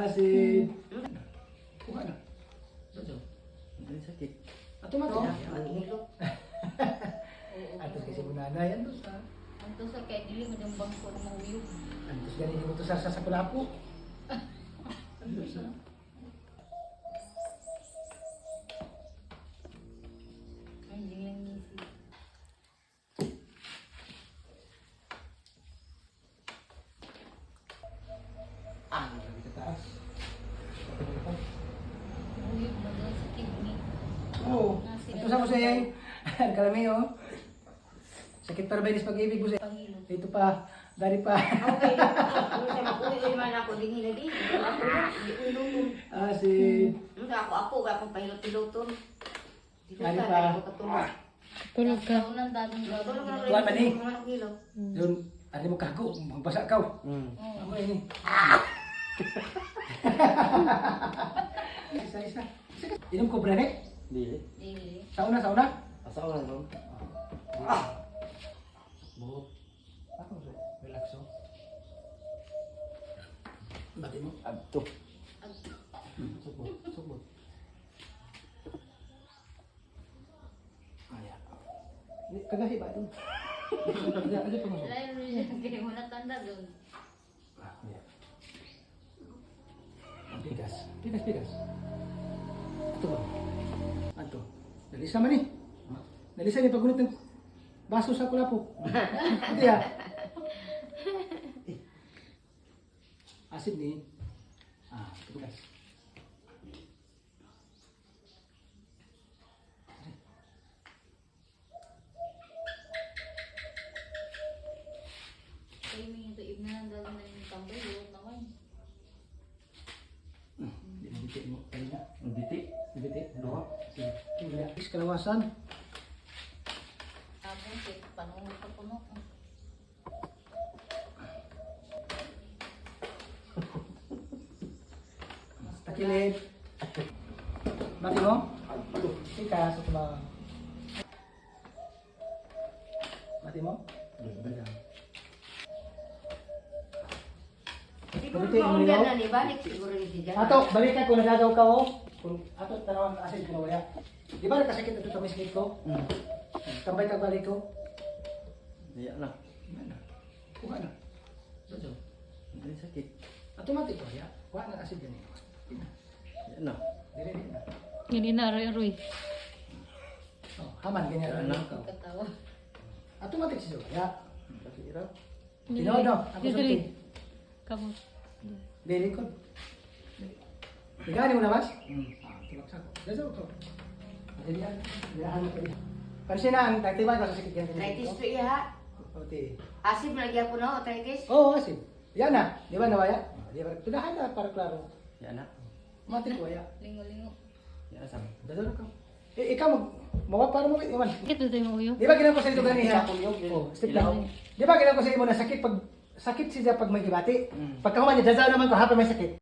Asin. Kuha na. Dodo. Ang sakit. Automatic. Manghilot. Atos kasi mo nanay. Antos ha. Ang tusar kay dili mo ng bangko ng mahuyog. Antos ganin mo to sa kulapo. Antos ha. Ay, hindi lang ngisi. Lagi sa taas. Mahuyog mo doon sa kidney. Oo. Antos ako sa yan. Kalami oh. Sakit para ba inis pag-ibig mo sa Pangilot. dito pa. Dari pa. Okay. Ano siya makuha man ako din hinadi. Ako na, hindi ko ilutong. Asin. Ako akong pahilot-piloton. Dito Dari ka, pa. dito ka tulog. Tulog ka. Unang dadong Tulog na Tuwan man eh. Mga kilo. Doon. Ano mo kago. Magbasa ka. Oo. Ako ini. Isa. Inom ko brene. Dili. Dili. Sauna. Asa ko lang, ma'am. Buhok. Ako relaxo. Bati mo. Adto. Subot. Kaya. Kagahi ba doon? Ano pa mo? Lain mo siya, mo natanda doon. Kaya. Pigas. Ito ba? Ato. Nalisa man eh. Nalisa ni paggunit ng baso sa kulapo. Hindi ah. Asin ni. Pigas. Kayo may ito, ibna lang dalang na yung tambay, yun naman. Binibiti mo. Kaya na. Ang biti. Binibiti. Doha. Sige. Kaya. Kalawasan. Tapos, panunod ka puno. Takilid. Mati mo? Ika, sa tuba. Mati mo? Siguro Pagdating mo maundan nila, na ni balik siguro ni si Jan. Ato, balikan ko nagagaw ka oh. Kung ato tanawan ka kasi kinawaya. Di ba nakasakit ito sa miskit ko? Tambay ka balik ko. Diya na. Mana? Kuha na. Dodo. Ang sakit. Automatic ko ya. Kuha na kasi ganito. Diya na. Dire na. Hindi na aroy-aroy. Oh, haman ganyan Ano? ano ka. Katawa. Automatic siya. Ya. Kasi ira. Tinood no. Ako Dili. sulti. Kamu. Very good. Igani mo na mas? Tulaksa ko. Daso ko. Dilihan. Dilihan mo ko rin. Pansinan, tagtibay ko sa sakit yan. Tritis to iya. Okay. Asib lagi ako no, tritis. Oo, asin. Yan na. Di ba nawaya? Di ba? Tudahan na para klaro. Diya na. Matik waya. Lingo-lingo. Diya na sama. Daso ka. Ikaw mawag para mo iwan. Bakit ito yung uyo? Di ba ginawa ko sa ito ganiha? Ilong. Step lang. Di ba ginawa ko sa imo na sakit pag sakit siya pag may gibati. Mm. Pagkahuman niya, dasaw naman ko hapon may sakit.